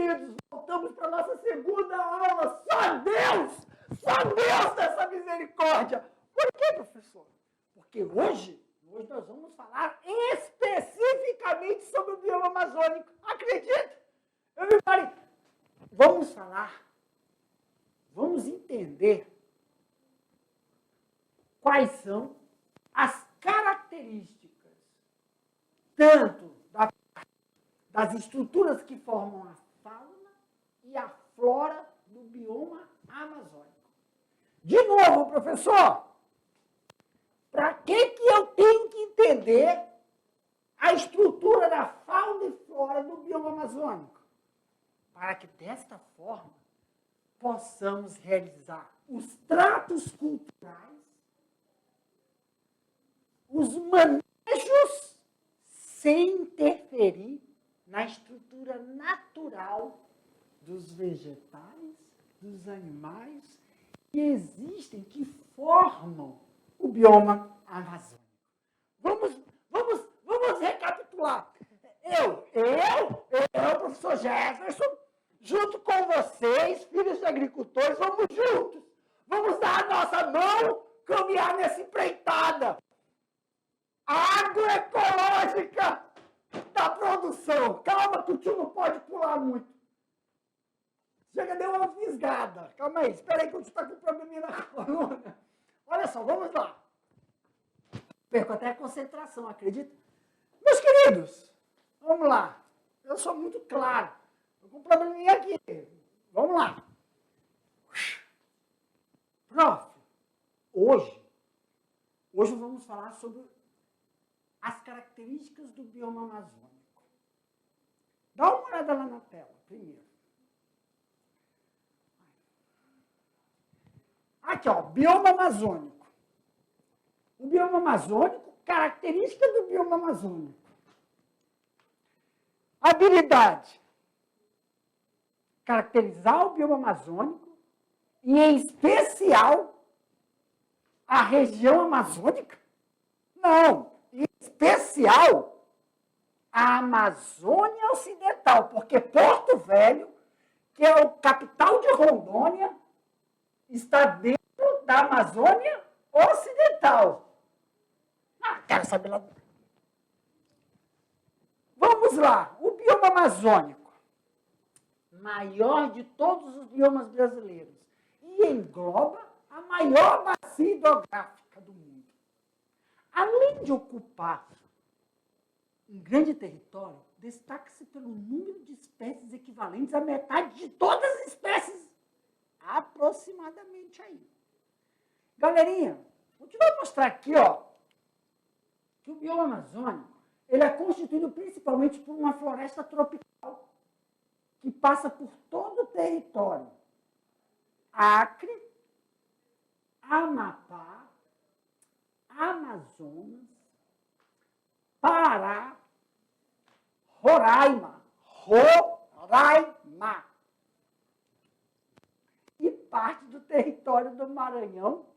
queridos, voltamos para a nossa segunda aula. Só Deus dessa misericórdia. Por quê, professor? Porque hoje nós vamos falar especificamente sobre o bioma amazônico. Acredita? Eu me parei. Vamos entender quais são as características tanto das estruturas que formam a fauna e a flora do bioma amazônico. De novo, professor, para que eu tenho que entender a estrutura da fauna e flora do bioma amazônico? Para que, desta forma, possamos realizar os tratos culturais, os manejos, sem interferir na estrutura natural dos vegetais, dos animais que existem, que formam o bioma amazônico. Vamos recapitular. Eu, professor Jefferson, junto com vocês, filhos de agricultores, vamos juntos. Vamos dar a nossa mão, caminhar nessa empreitada agroecológica da produção. Calma que o tio não pode pular muito. Chega, deu uma fisgada. Calma aí, espera aí que o tio está com um probleminha na coluna. Olha só, vamos lá. Perco até a concentração, acredita? Meus queridos, vamos lá. Eu sou muito claro. Estou com um probleminha aqui. Vamos lá. Prof, hoje vamos falar sobre as características do bioma amazônico. Dá uma olhada lá na tela, primeiro. Aqui, ó, bioma amazônico. O bioma amazônico, característica do bioma amazônico. Habilidade. Caracterizar o bioma amazônico e, em especial, a região amazônica? Não, em especial, a Amazônia Ocidental, porque Porto Velho, que é o capital de Rondônia, está dentro da Amazônia Ocidental. Quero saber lá. Vamos lá, o bioma amazônico, maior de todos os biomas brasileiros, e engloba a maior bacia hidrográfica do mundo. Além de ocupar um grande território, destaca-se pelo número de espécies equivalentes à metade de todas as espécies, aproximadamente aí. Galerinha, vou te mostrar aqui, ó, que o bioma amazônico ele é constituído principalmente por uma floresta tropical que passa por todo o território. Acre, Amapá, Amazonas, Pará, Roraima, e parte do território do Maranhão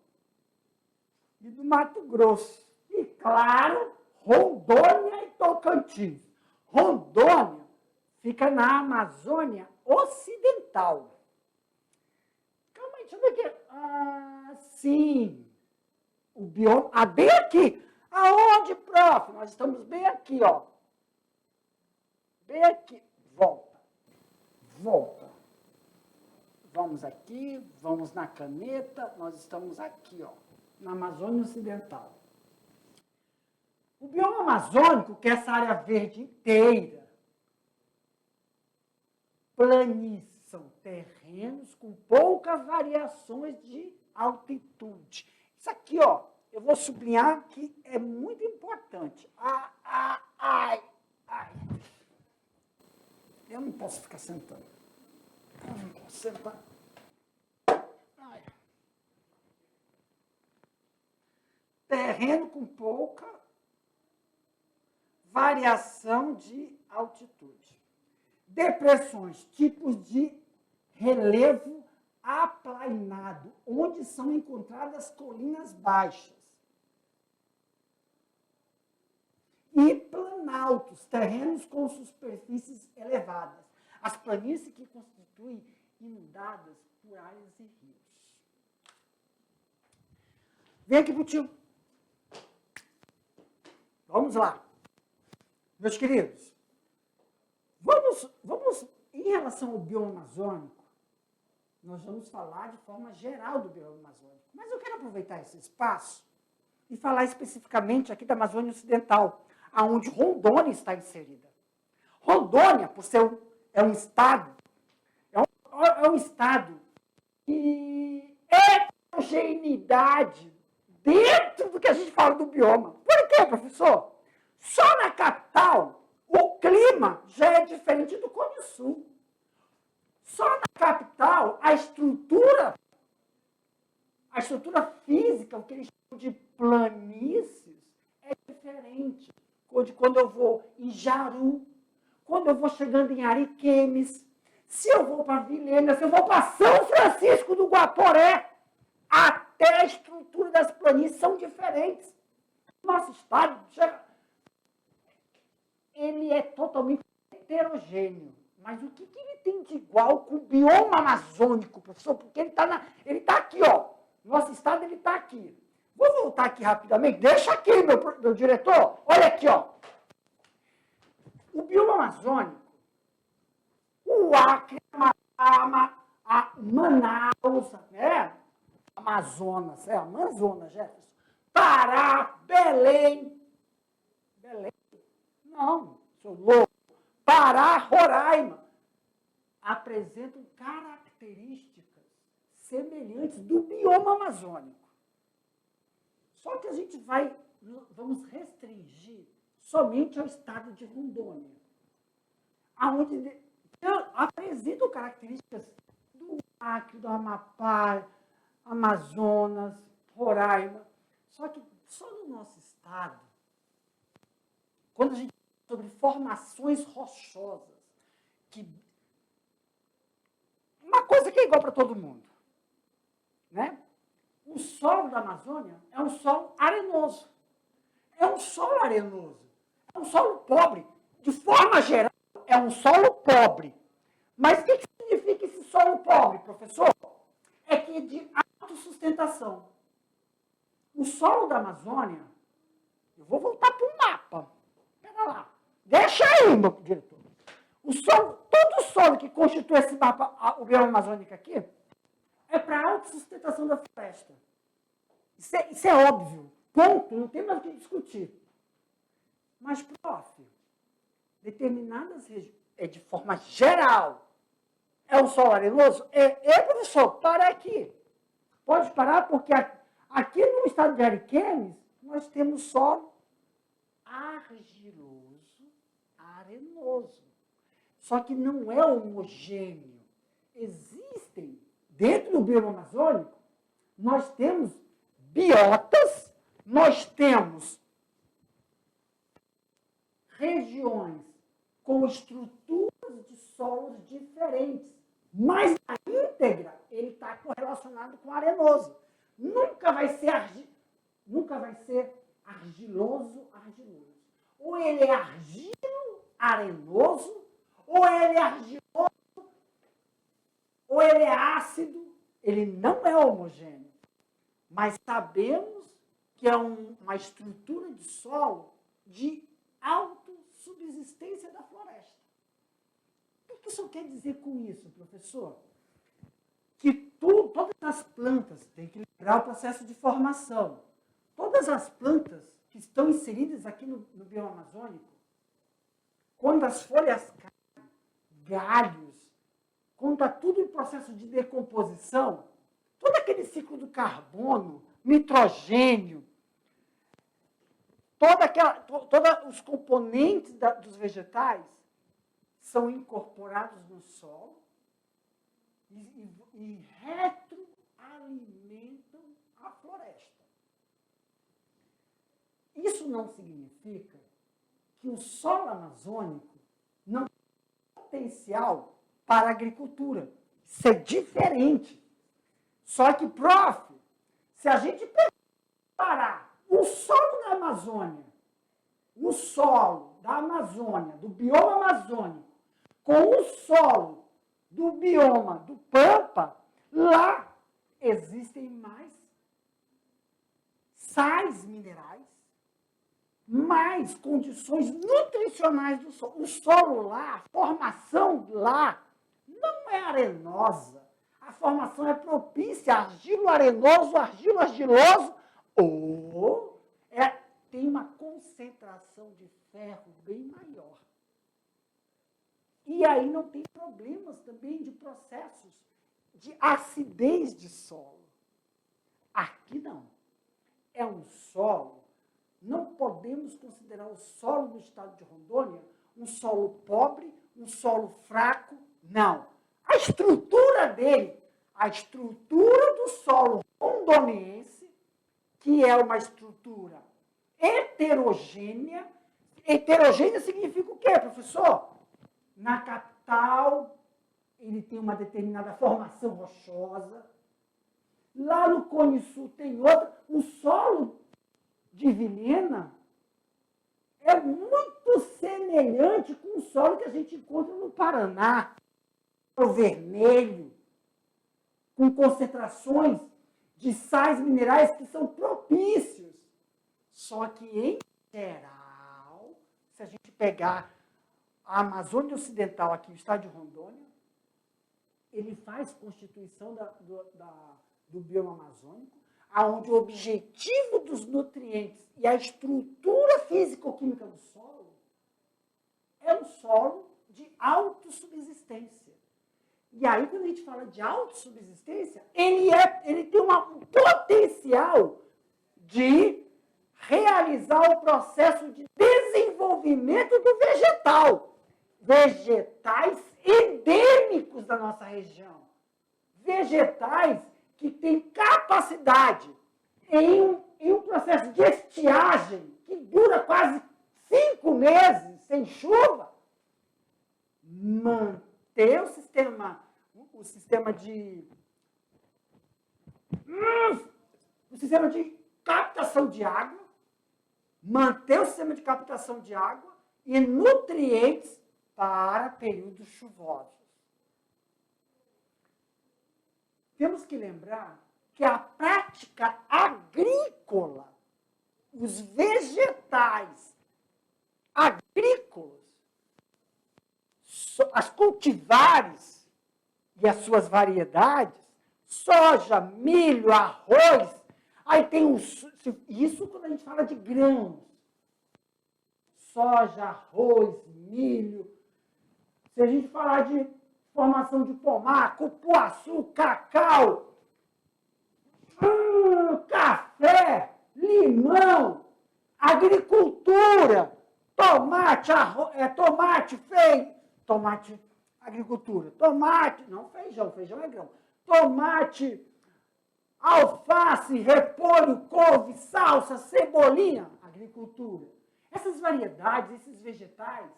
e do Mato Grosso. E, claro, Rondônia e Tocantins. Rondônia fica na Amazônia Ocidental. Calma aí, deixa eu ver aqui. Ah, sim. O bioma... Ah, bem aqui. Aonde, prof? Nós estamos bem aqui, ó. Bem aqui. Volta. Vamos aqui, vamos na caneta. Nós estamos aqui, ó, na Amazônia Ocidental. O bioma amazônico, que é essa área verde inteira, planícies, são terrenos com poucas variações de altitude. Isso aqui, ó, eu vou sublinhar que é muito importante. Eu não posso ficar sentando. Eu não posso sentar. Terreno com pouca variação de altitude. Depressões, tipos de relevo aplainado, onde são encontradas colinas baixas. E planaltos, terrenos com superfícies elevadas. as planícies que constituem inundadas por áreas e rios. Vem aqui pro tio. Vamos lá. Meus queridos, vamos, em relação ao bioma amazônico, nós vamos falar de forma geral do bioma amazônico. Mas eu quero aproveitar esse espaço e falar especificamente aqui da Amazônia Ocidental, aonde Rondônia está inserida. Rondônia, por ser um estado, é um estado que é heterogeneidade dentro do que a gente fala do bioma. Por quê, professor? Só na capital, o clima já é diferente do Cone Sul. Só na capital, a estrutura física, o que eles chamam de planícies, é diferente de quando eu vou em Jaru, quando eu vou chegando em Ariquemes, se eu vou para Vilhena, se eu vou para São Francisco do Guaporé, até a estrutura das planícies são diferentes. Nosso estado, ele é totalmente heterogêneo. Mas o que ele tem de igual com o bioma amazônico, professor? Porque ele está aqui, ó. Nosso estado, ele está aqui. Vou voltar aqui rapidamente. Deixa aqui, meu diretor. Olha aqui, ó. O bioma amazônico, o Acre, a Manaus, né? Amazonas, Jefferson. Pará, Belém. Belém? Não, sou louco. Pará, Roraima, apresentam características semelhantes do bioma amazônico. Só que a gente vamos restringir somente ao estado de Rondônia, onde apresentam características do Acre, do Amapá, Amazonas, Roraima. Só que só no nosso estado, quando a gente sobre formações rochosas, uma coisa que é igual para todo mundo, né? O solo da Amazônia é um solo arenoso. É um solo arenoso. É um solo pobre. De forma geral, é um solo pobre. Mas o que significa esse solo pobre, professor? É que é de autossustentação. O solo da Amazônia, eu vou voltar para o mapa. Espera lá. Deixa aí, meu diretor. Todo o solo que constitui esse mapa, o bioma amazônico aqui, é para a autossustentação da floresta. Isso é óbvio. Ponto. Não tem mais o que discutir. Mas, prof, determinadas regiões, de forma geral, é um solo arenoso? Professor, para aqui. Pode parar, porque aqui no estado de Ariquemes, nós temos solo argiloso, arenoso. Só que não é homogêneo. Existem, dentro do bioma amazônico, nós temos biotas, nós temos regiões com estruturas de solos diferentes, mas na íntegra ele está correlacionado com arenoso. Nunca vai ser argiloso. Ou ele é argilo, arenoso, ou ele é argiloso, ou ele é ácido. Ele não é homogêneo. Mas sabemos que é uma estrutura de solo de autossubsistência da floresta. O que isso quer dizer com isso, professor? Que todas as plantas têm que lembrar o processo de formação. Todas as plantas que estão inseridas aqui no bioma amazônico, quando as folhas caem, galhos, quando está tudo em processo de decomposição, todo aquele ciclo do carbono, nitrogênio, todos os componentes dos vegetais são incorporados no solo e retroalimentam a floresta. Isso não significa que o solo amazônico não tem potencial para a agricultura. Isso é diferente. Só que, prof, se a gente comparar o solo da Amazônia, do bioma amazônico, com o solo do bioma do Pampa, lá existem mais sais minerais, mais condições nutricionais do solo. O solo lá, a formação lá, não é arenosa. A formação é propícia, argilo-arenoso, argilo-argiloso, ou tem uma concentração de ferro bem maior. E aí não tem problemas também de processos de acidez de solo. Aqui não. É um solo, não podemos considerar o solo do estado de Rondônia um solo pobre, um solo fraco, não. A estrutura dele, a estrutura do solo rondoniense, que é uma estrutura heterogênea. Heterogênea significa o quê, professor? Na capital, ele tem uma determinada formação rochosa. Lá no Cone Sul tem outra. O solo de Vilhena é muito semelhante com o solo que a gente encontra no Paraná. O vermelho, com concentrações de sais minerais que são propícios. Só que, em geral, se a gente pegar a Amazônia Ocidental, aqui no estado de Rondônia, ele faz constituição do bioma amazônico, onde o objetivo dos nutrientes e a estrutura físico-química do solo é um solo de autossubsistência. E aí, quando a gente fala de autossubsistência, ele tem um potencial de realizar o processo de desenvolvimento do vegetal. Vegetais endêmicos da nossa região. Vegetais que têm capacidade, em um processo de estiagem, que dura quase 5 meses sem chuva, manter o sistema de captação de água, manter o sistema de captação de água e nutrientes para períodos chuvosos. Temos que lembrar que a prática agrícola, os vegetais agrícolas, as cultivares e as suas variedades, soja, milho, arroz, aí tem isso quando a gente fala de grãos. Soja, arroz, milho. Se a gente falar de formação de pomar, cupuaçu, cacau, café, limão, agricultura, tomate, agricultura, tomate, não feijão, feijão é grão, tomate, alface, repolho, couve, salsa, cebolinha, agricultura. Essas variedades, esses vegetais,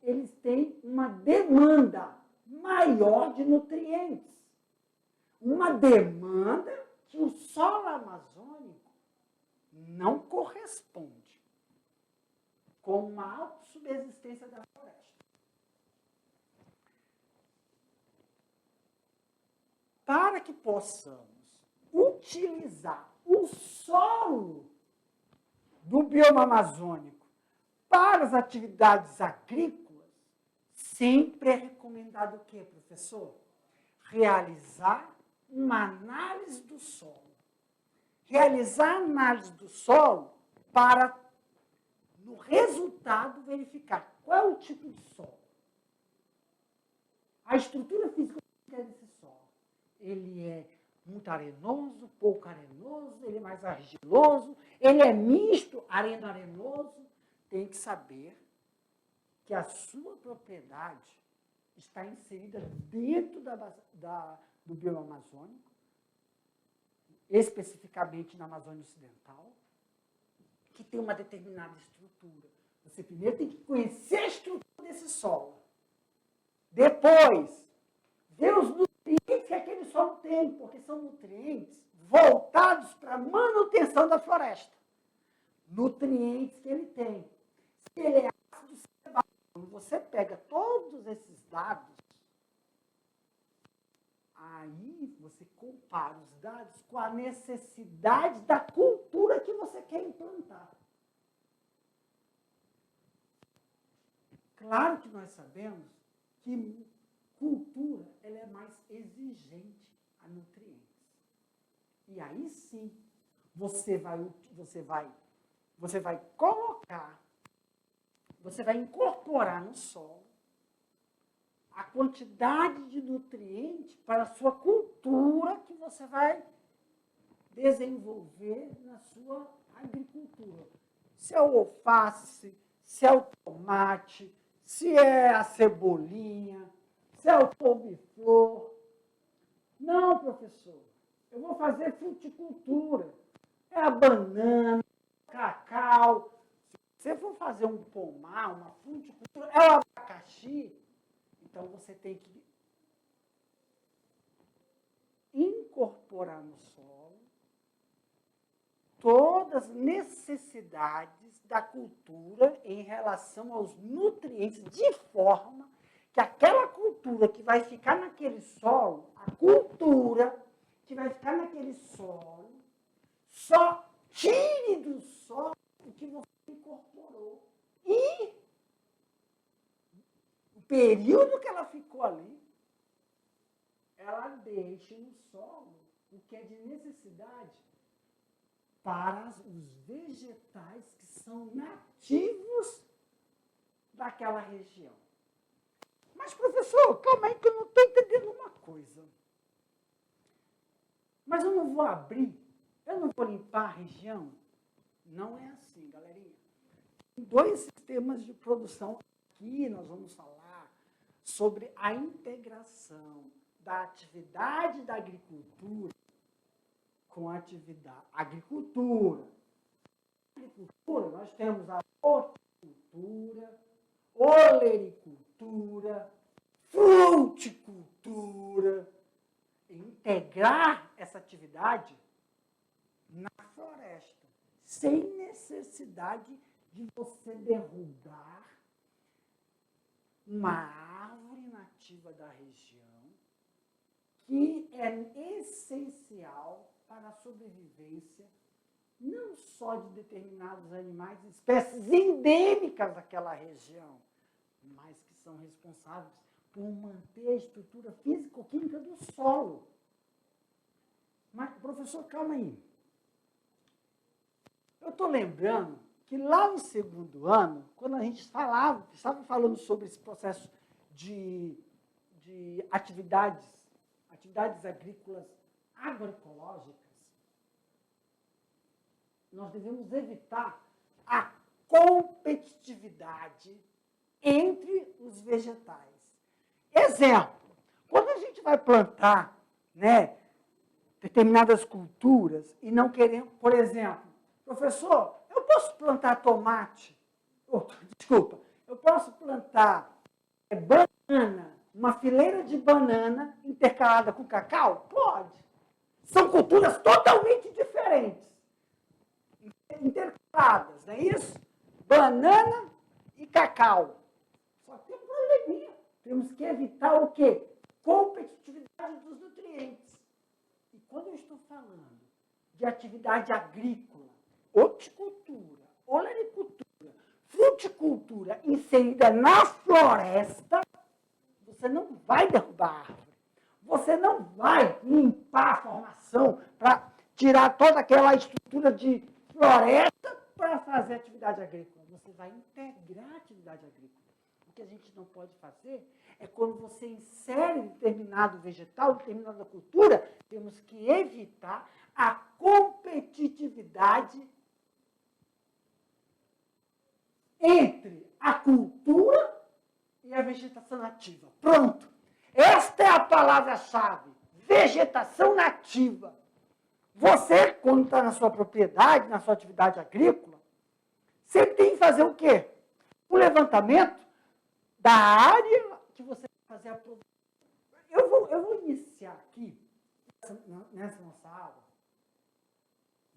eles têm uma demanda maior de nutrientes. Uma demanda que o solo amazônico não corresponde com uma autossubsistência da floresta. Para que possamos utilizar o solo do bioma amazônico para as atividades agrícolas, sempre é recomendado o quê, professor? Realizar uma análise do solo. Realizar a análise do solo para, no resultado, verificar qual é o tipo de solo. A estrutura física desse solo. Ele é muito arenoso, pouco arenoso, ele é mais argiloso, ele é misto, areno-arenoso. Tem que saber que a sua propriedade está inserida dentro do bioma amazônico, especificamente na Amazônia Ocidental, que tem uma determinada estrutura. Você primeiro tem que conhecer a estrutura desse solo. Depois, ver os nutrientes que aquele solo tem, porque são nutrientes voltados para a manutenção da floresta. Nutrientes que ele tem. Se ele é ácido, você pega todos esses dados, aí você compara os dados com a necessidade da cultura que você quer implantar. Claro que nós sabemos que cultura ela é mais exigente a nutrientes. E aí sim, você vai colocar, você vai incorporar no solo a quantidade de nutrientes para a sua cultura que você vai desenvolver na sua agricultura. Se é o alface, se é o tomate, se é a cebolinha, se é o couve-flor. Não, professor, eu vou fazer fruticultura. É a banana, o cacau. Se você for fazer um pomar, uma fruticultura, é o abacaxi. Então, você tem que incorporar no solo todas as necessidades da cultura em relação aos nutrientes, de forma que aquela cultura que vai ficar naquele solo, a cultura que vai ficar naquele solo, só tire do solo o que você incorporou. E o período que ela ficou ali, ela deixa no solo o que é de necessidade para os vegetais que são nativos daquela região. Mas, professor, calma aí que eu não estou entendendo uma coisa. Mas eu não vou abrir, eu não vou limpar a região? Não é assim, galerinha. Tem 2 sistemas de produção. Aqui nós vamos falar sobre a integração da atividade da agricultura com a atividade agricultura. Agricultura, nós temos a horticultura, olericultura, fruticultura. Integrar essa atividade na floresta, sem necessidade de você derrubar uma árvore nativa da região, que é essencial para a sobrevivência não só de determinados animais, espécies endêmicas daquela região, mas que são responsáveis por manter a estrutura físico-química do solo. Mas, professor, calma aí. Eu estou lembrando que lá no 2º ano, quando a gente estava falando sobre esse processo de atividades agrícolas agroecológicas, nós devemos evitar a competitividade entre os vegetais. Exemplo, quando a gente vai plantar, né, determinadas culturas e não queremos, por exemplo, professor, eu posso plantar tomate? Eu posso plantar banana, uma fileira de banana intercalada com cacau? Pode. São culturas totalmente diferentes, intercaladas, não é isso? Banana e cacau. Só tem um probleminha. Temos que evitar o quê? Competitividade dos nutrientes. E quando eu estou falando de atividade agrícola, horticultura, olericultura, fruticultura inserida na floresta, você não vai derrubar a árvore. Você não vai limpar a formação para tirar toda aquela estrutura de floresta para fazer atividade agrícola. Você vai integrar a atividade agrícola. O que a gente não pode fazer é quando você insere determinado vegetal, determinada cultura, temos que evitar a competitividade entre a cultura e a vegetação nativa. Pronto. Esta é a palavra-chave. Vegetação nativa. Você, quando está na sua propriedade, na sua atividade agrícola, você tem que fazer o quê? Um levantamento da área que você vai fazer a produção. Eu vou iniciar aqui, nessa nossa aula,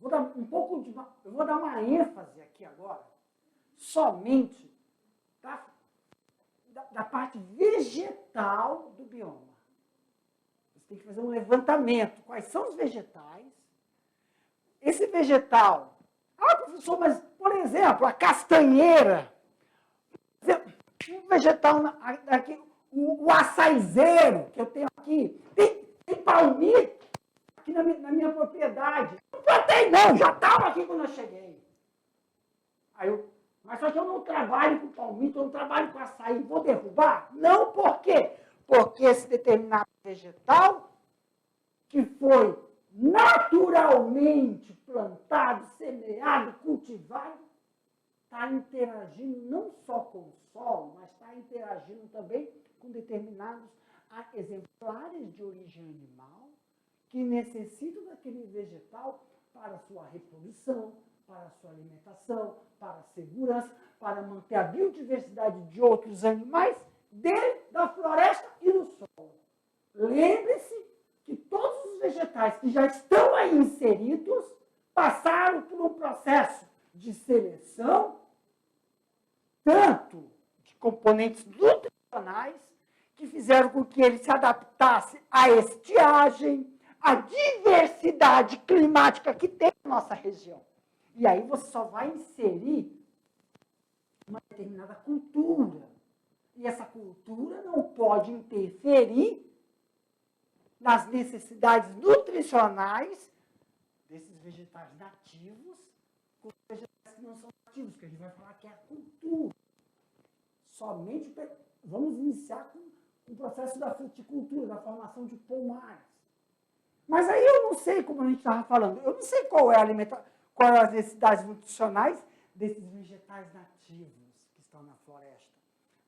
eu vou dar uma ênfase aqui agora, somente, tá? da parte vegetal do bioma. Você tem que fazer um levantamento. Quais são os vegetais? Esse vegetal... Ah, professor, mas, por exemplo, a castanheira, um vegetal aqui, o açaizeiro que eu tenho aqui, tem palmito aqui na minha propriedade. Não plantei, não, já estava aqui quando eu cheguei. Mas só que eu não trabalho com palmito, eu não trabalho com açaí, vou derrubar? Não, por quê? Porque esse determinado vegetal, que foi naturalmente plantado, semeado, cultivado, está interagindo não só com o solo, mas está interagindo também com determinados exemplares de origem animal que necessitam daquele vegetal para a sua reprodução, para a sua alimentação, para a segurança, para manter a biodiversidade de outros animais dentro da floresta e do solo. Lembre-se que todos os vegetais que já estão aí inseridos passaram por um processo de seleção, tanto de componentes nutricionais, que fizeram com que ele se adaptasse à estiagem, à diversidade climática que tem na nossa região. E aí você só vai inserir uma determinada cultura. E essa cultura não pode interferir nas necessidades nutricionais desses vegetais nativos com os vegetais que não são nativos, que a gente vai falar que é a cultura. Somente vamos iniciar com o processo da fruticultura, da formação de pomares. Mas aí eu não sei, como a gente estava falando, eu não sei qual é a alimentação, quais as necessidades nutricionais desses vegetais nativos que estão na floresta.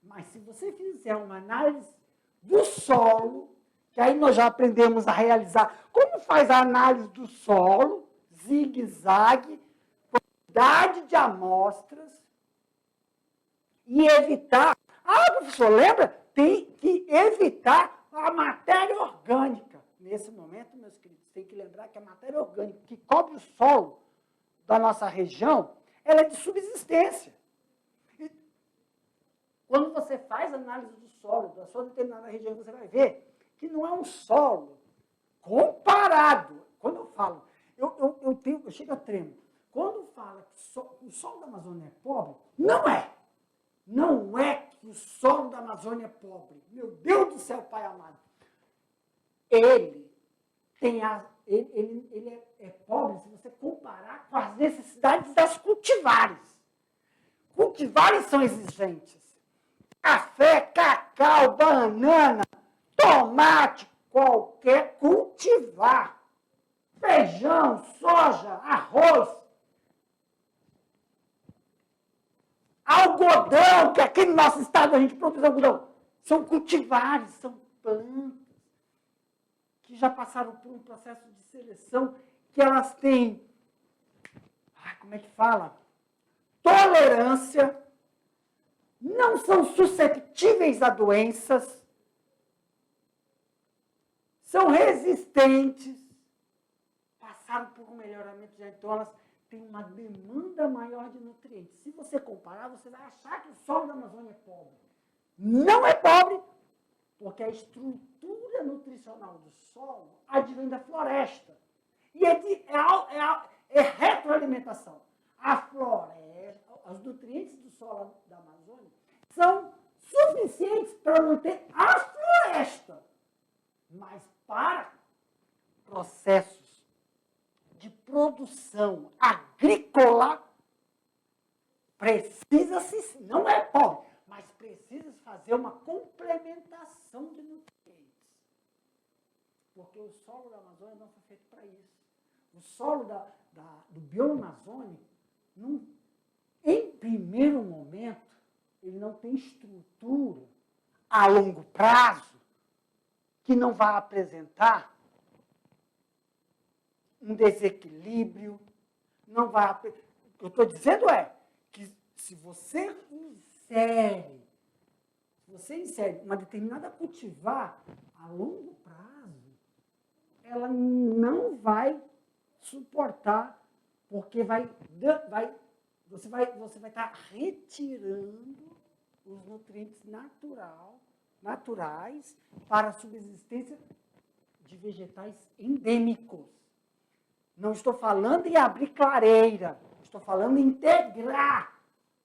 Mas se você fizer uma análise do solo, que aí nós já aprendemos a realizar, como faz a análise do solo, zigue-zague, quantidade de amostras, e evitar... Ah, professor, lembra? Tem que evitar a matéria orgânica. Nesse momento, meus queridos, tem que lembrar que a matéria orgânica que cobre o solo da nossa região, ela é de subsistência. E quando você faz a análise do solo da sua determinada região, você vai ver que não é um solo comparado. Quando eu falo, eu chego a tremo. Quando fala que o solo da Amazônia é pobre, não é. Não é que o solo da Amazônia é pobre. Meu Deus do céu, Pai amado. Ele é pobre se você comparar com as necessidades das cultivares. Cultivares são exigentes. Café, cacau, banana, tomate, qualquer cultivar. Feijão, soja, arroz, algodão, que aqui no nosso estado a gente produz algodão. São cultivares, são plantas que já passaram por um processo de seleção, que elas têm, como é que fala? Tolerância, não são susceptíveis a doenças, são resistentes, passaram por um melhoramento genético, então elas têm uma demanda maior de nutrientes. Se você comparar, você vai achar que o solo da Amazônia é pobre. Não é pobre, porque a estrutura nutricional do solo advém da floresta. E é retroalimentação. A floresta, os nutrientes do solo da Amazônia são suficientes para manter a floresta. Mas para processos de produção agrícola, precisa-se, não é pobre, mas precisa fazer uma complementação de nutrientes. Porque o solo da Amazônia não foi feito para isso. O solo do bioma amazônico, em primeiro momento, ele não tem estrutura a longo prazo que não vai apresentar um desequilíbrio, não vai... O que eu estou dizendo é que se você insere uma determinada cultivar a longo prazo, ela não vai suportar, porque você vai estar retirando os nutrientes naturais para a subsistência de vegetais endêmicos. Não estou falando em abrir clareira, estou falando em integrar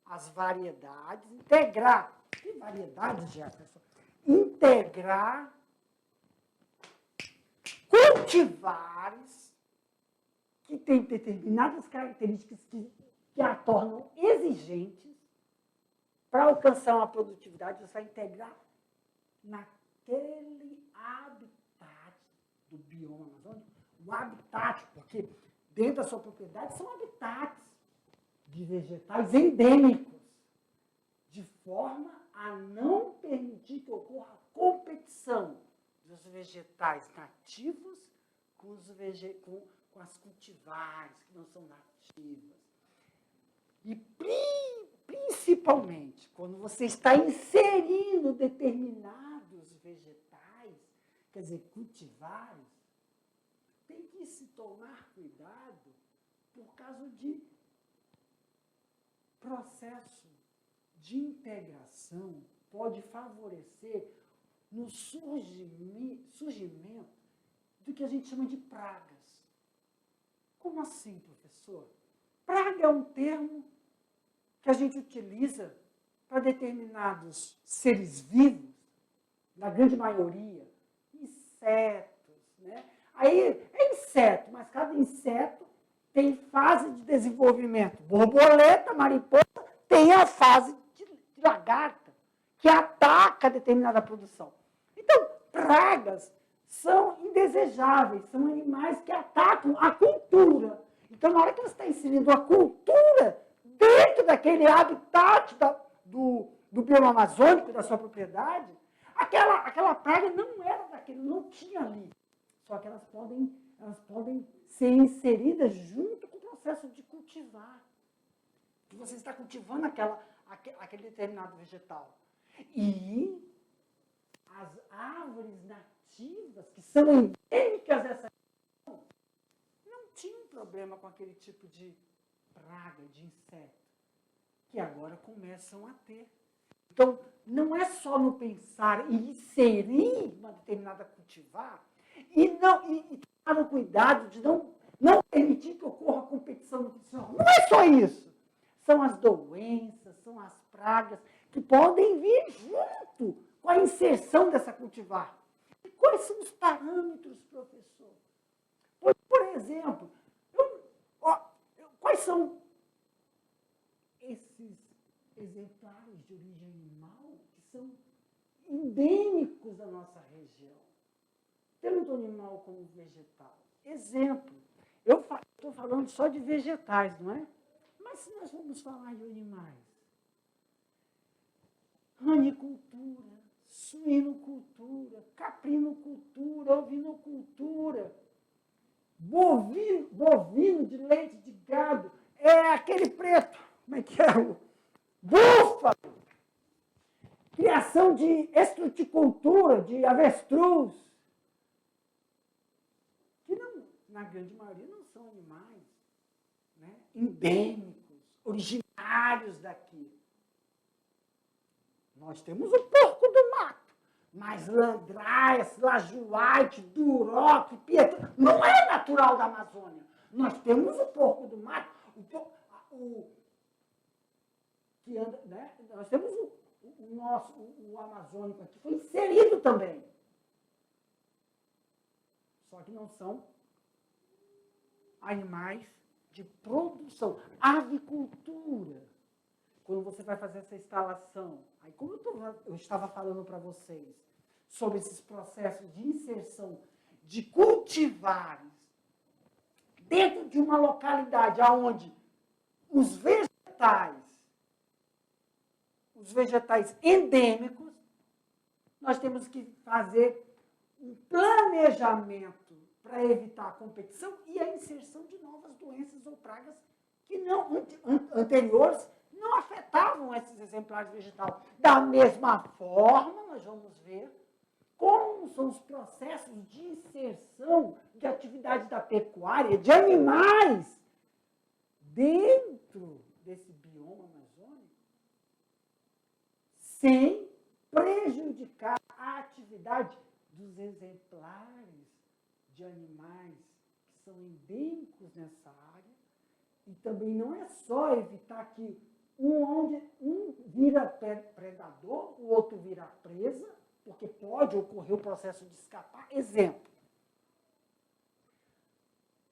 as variedades, integrar. Que variedades, Jefferson? Integrar cultivares que têm determinadas características que a tornam exigentes para alcançar uma produtividade. Você vai integrar naquele habitat do bioma amazônico, o habitat, porque dentro da sua propriedade são habitats de vegetais endêmicos, de forma a não permitir que ocorra competição dos vegetais nativos com as cultivares que não são nativas. E principalmente, quando você está inserindo determinados vegetais, quer dizer, cultivares, tem que se tomar cuidado por causa de processo de integração pode favorecer no surgimento do que a gente chama de pragas. Como assim, professor? Praga é um termo que a gente utiliza para determinados seres vivos, na grande maioria, insetos, né? Aí é inseto, mas cada inseto tem fase de desenvolvimento. Borboleta, mariposa, tem a fase de lagarta, que ataca determinada produção. Então, pragas são indesejáveis, são animais que atacam a cultura. Então, na hora que você está inserindo a cultura dentro daquele habitat do bioma amazônico, da sua propriedade, aquela praga não era daquele, não tinha ali. Só que elas podem ser inseridas junto com o processo de cultivar. Que você está cultivando aquele determinado vegetal. E as árvores nativas, que são endêmicas dessa região, não tinham problema com aquele tipo de praga, de inseto, que agora começam a ter. Então, não é só no pensar em inserir uma determinada cultivar e tomar o cuidado de não permitir que ocorra competição nutricional. Não é só isso. São as doenças, são as pragas que podem vir junto com a inserção dessa cultivar. E quais são os parâmetros, professor? Por exemplo, quais são esses exemplares de origem animal que são endêmicos da nossa região? Tanto animal como vegetal. Exemplo, eu estou falando só de vegetais, não é? Mas se nós vamos falar de animais, ranicultura, suinocultura, caprinocultura, ovinocultura, bovino de leite de gado, é aquele preto, como é que é? O búfalo, criação de estruticultura, de avestruz, que não, na grande maioria não são animais, né, endêmicos, originários daqui. Nós temos o porco do mato, mas landraias, lajuaite, duroc, pieta, não é natural da Amazônia. Nós temos o porco do mato, que anda, né? Nós temos o amazônico aqui, foi inserido também. Só que não são animais de produção. Avicultura. Quando você vai fazer essa instalação, aí como eu estava falando para vocês sobre esses processos de inserção de cultivares dentro de uma localidade onde os vegetais endêmicos, nós temos que fazer um planejamento para evitar a competição e a inserção de novas doenças ou pragas que anteriores não afetavam esses exemplares vegetais. Da mesma forma, nós vamos ver como são os processos de inserção de atividade da pecuária, de animais, dentro desse bioma amazônico, sem prejudicar a atividade dos exemplares de animais que são endêmicos nessa área. E também não é só evitar que um vira predador, o outro vira presa, porque pode ocorrer o processo de escapar. Exemplo,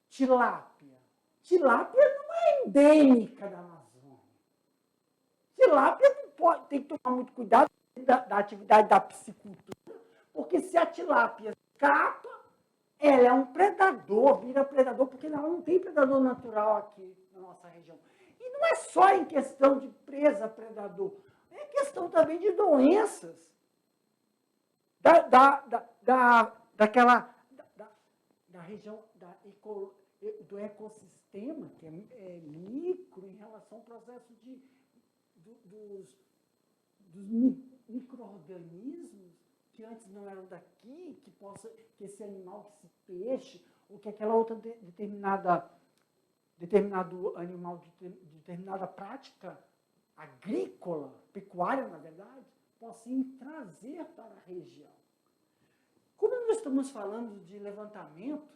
tilápia. Tilápia não é endêmica da Amazônia. Tilápia não pode, tem que tomar muito cuidado da atividade da piscicultura, porque se a tilápia escapa, ela é um predador, vira predador, porque ela não tem predador natural aqui na nossa região. E não é só em questão de presa predador, é questão também de doenças. Da região do ecossistema, que é micro em relação ao processo dos micro-organismos que antes não eram daqui, que esse animal, que esse peixe, ou que aquela outra determinado animal de determinada prática agrícola, pecuária, na verdade, possam trazer para a região. Como nós estamos falando de levantamento,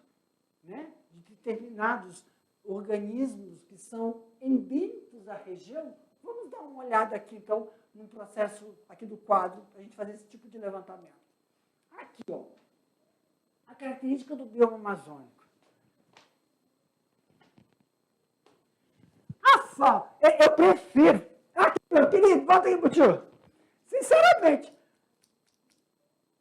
né, de determinados organismos que são endêmicos da região, vamos dar uma olhada aqui, então, no processo aqui do quadro, para a gente fazer esse tipo de levantamento. Aqui, ó, a característica do bioma amazônico. Eu prefiro. Aqui, meu querido, volta aí, Butiu. Sinceramente,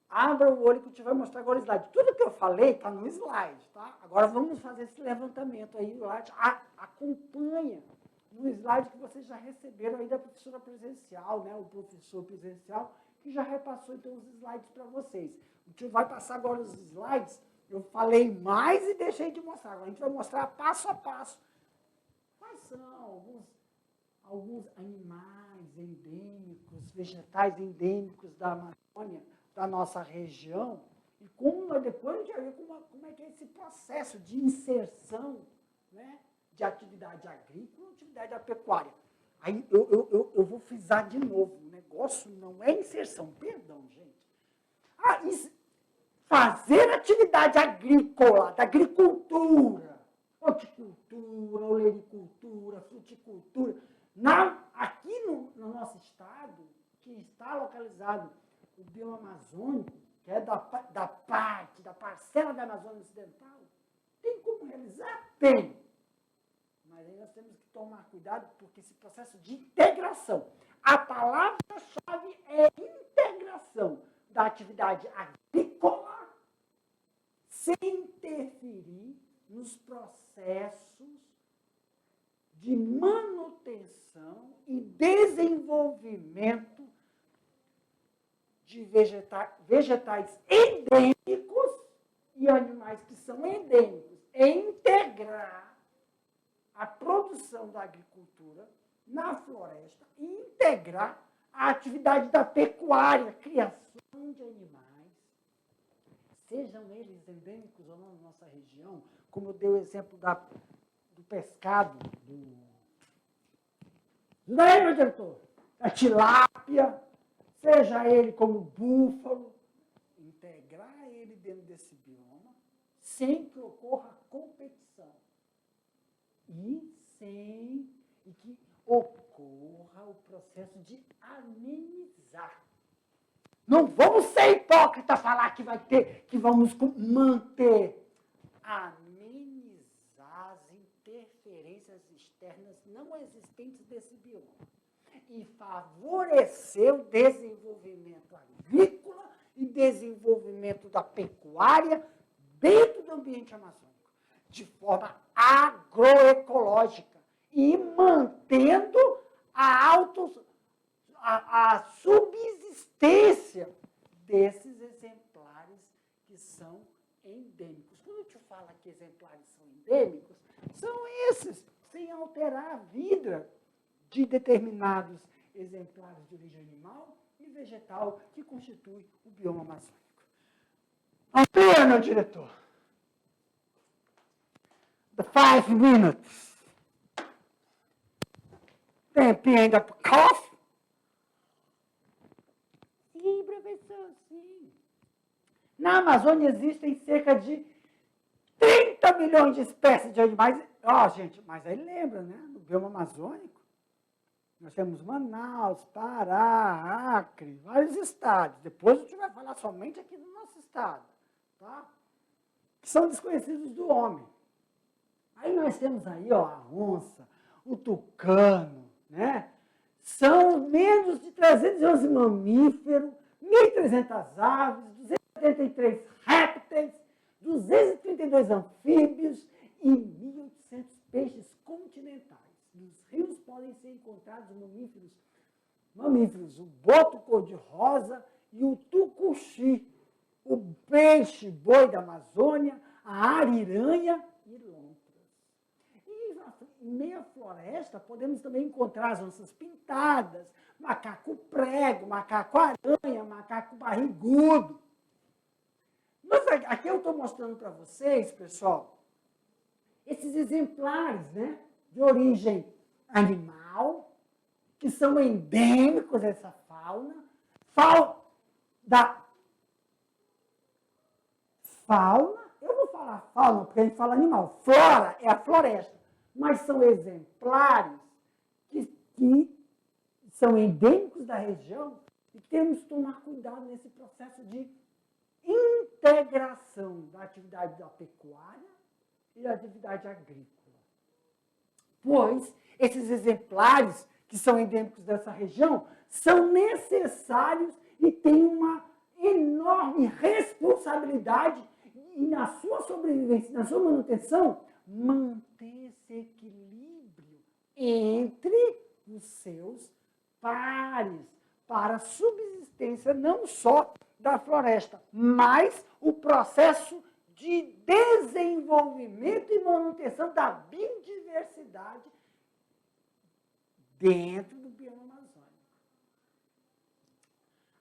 abra o olho que eu te vai mostrar agora o slide. Tudo que eu falei está no slide, tá? Agora vamos fazer esse levantamento aí, acompanha no slide que vocês já receberam aí da professora presencial, né? O professor presencial, que já repassou então os slides para vocês. O tio vai passar agora os slides. Eu falei mais e deixei de mostrar. Agora a gente vai mostrar passo a passo quais são alguns animais endêmicos, vegetais endêmicos da Amazônia, da nossa região, e como depois a gente vai ver como é que é esse processo de inserção, né, de atividade agrícola e atividade pecuária. Aí eu vou frisar de novo, o negócio não é inserção, perdão, gente. Fazer atividade agrícola, da agricultura, horticultura, olericultura, fruticultura, aqui no nosso estado, que está localizado o bioma amazônico, que é da parcela da Amazônia Ocidental, tem como realizar? Tem. Mas aí nós temos que tomar cuidado, porque esse processo de integração, a palavra-chave é integração da atividade agrícola sem interferir nos processos de manutenção e desenvolvimento de vegetais endêmicos e animais que são endêmicos, é integrar a produção da agricultura na floresta e integrar a atividade da pecuária, criação de animais, sejam eles endêmicos ou não na nossa região, como eu dei o exemplo do pescado, daí, meu diretor, da tilápia, seja ele como búfalo, integrar ele dentro desse bioma, sem que ocorra competição. E que ocorra o processo de amenizar. Não vamos ser hipócritas falar que vamos manter. Amenizar as interferências externas não existentes desse bioma. E favorecer o desenvolvimento agrícola e desenvolvimento da pecuária dentro do ambiente amazônico, de forma agroecológica e mantendo a subsistência desses exemplares que são endêmicos. Quando eu te falo que exemplares são endêmicos, são esses, sem alterar a vida de determinados exemplares de origem animal e vegetal que constitui o bioma amazônico. Amplia, meu diretor. The 5 minutes. Tempinho ainda para coffee. Na Amazônia existem cerca de 30 milhões de espécies de animais. Gente, mas aí lembra, né? No bioma amazônico, nós temos Manaus, Pará, Acre, vários estados. Depois a gente vai falar somente aqui do nosso estado, tá? Que são desconhecidos do homem. Aí nós temos aí, a onça, o tucano, né? São menos de 311 mamíferos, 1.300 aves, 283 répteis, 232 anfíbios e 1.800 peixes continentais. Nos rios podem ser encontrados mamíferos, o boto cor-de-rosa e o tucuxi, o peixe-boi da Amazônia, a ariranha e lontras. E em meia floresta podemos também encontrar as onças pintadas, macaco prego, macaco aranha, macaco barrigudo. Mas aqui eu estou mostrando para vocês, pessoal, esses exemplares, né, de origem animal, que são endêmicos dessa fauna, eu vou falar fauna porque a gente fala animal, flora é a floresta, mas são exemplares que são endêmicos da região e temos que tomar cuidado nesse processo de integração da atividade da pecuária e da atividade agrícola. Pois esses exemplares que são endêmicos dessa região são necessários e têm uma enorme responsabilidade e na sua sobrevivência, na sua manutenção, manter esse equilíbrio entre os seus pares para a subsistência não só da floresta, mas o processo de desenvolvimento e manutenção da biodiversidade dentro do bioma amazônico.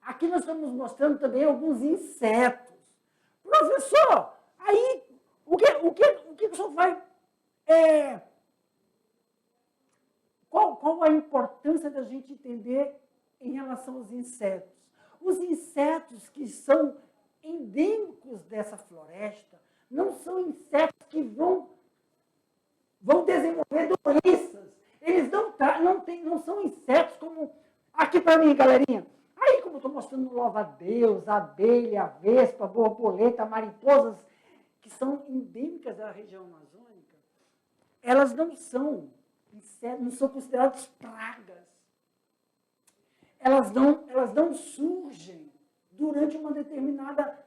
Aqui nós estamos mostrando também alguns insetos. Professor, aí o que o senhor vai... Qual a importância da gente entender em relação aos insetos? Os insetos que são endêmicos dessa floresta não são insetos que vão desenvolver doenças. Eles não são insetos como... Aqui para mim, galerinha. Aí, como eu estou mostrando louva-a-Deus, abelha, vespa, borboleta, mariposas, que são endêmicas da região amazônica, elas não são insetos, não são consideradas pragas. Elas não surgem durante uma determinada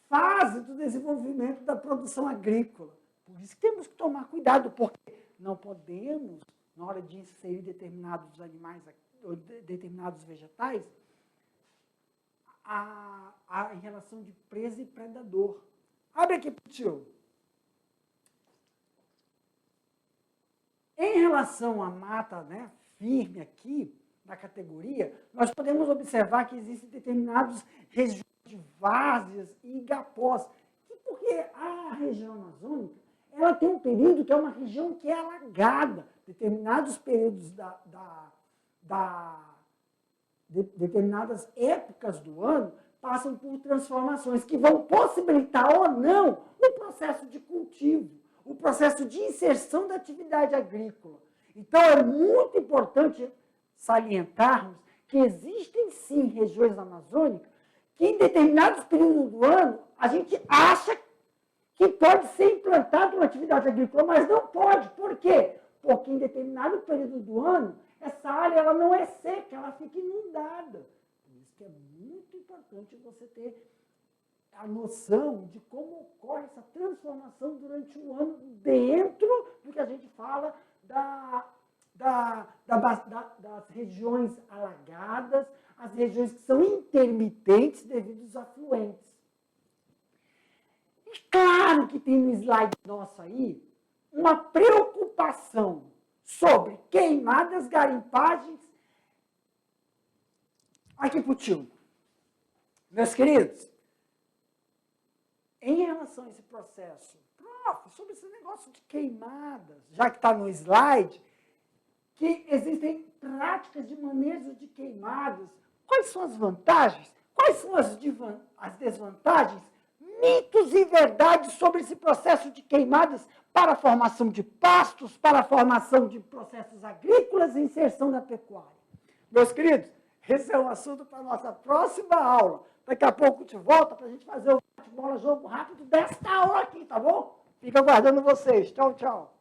fase do desenvolvimento da produção agrícola. Por isso que temos que tomar cuidado, porque não podemos, na hora de inserir determinados animais, ou determinados vegetais, em relação de presa e predador. Abre aqui, tio. Em relação à mata, né, firme aqui, na categoria, nós podemos observar que existem determinadas regiões de várzeas e igapós, porque a região amazônica ela tem um período que é uma região que é alagada. Determinados períodos determinadas épocas do ano passam por transformações que vão possibilitar ou não o processo de cultivo, o processo de inserção da atividade agrícola. Então, é muito importante salientarmos que existem, sim, regiões amazônicas que, em determinados períodos do ano, a gente acha que pode ser implantada uma atividade agrícola, mas não pode. Por quê? Porque, em determinado período do ano, essa área ela não é seca, ela fica inundada. Por isso que é muito importante você ter a noção de como ocorre essa transformação durante o ano dentro do que a gente fala das regiões alagadas, as regiões que são intermitentes devido aos afluentes. E claro que tem no slide nosso aí uma preocupação sobre queimadas, garimpagens. Aqui para o tio. Meus queridos, em relação a esse processo, sobre esse negócio de queimadas, já que está no slide, que existem práticas de manejo de queimadas. Quais são as vantagens? Quais são as desvantagens? mitos e verdades sobre esse processo de queimadas para a formação de pastos, para a formação de processos agrícolas e inserção na pecuária. Meus queridos, esse é um assunto para a nossa próxima aula. Daqui a pouco te volta para a gente fazer o bate-bola, jogo rápido desta aula aqui, tá bom? Fica aguardando vocês. Tchau, tchau.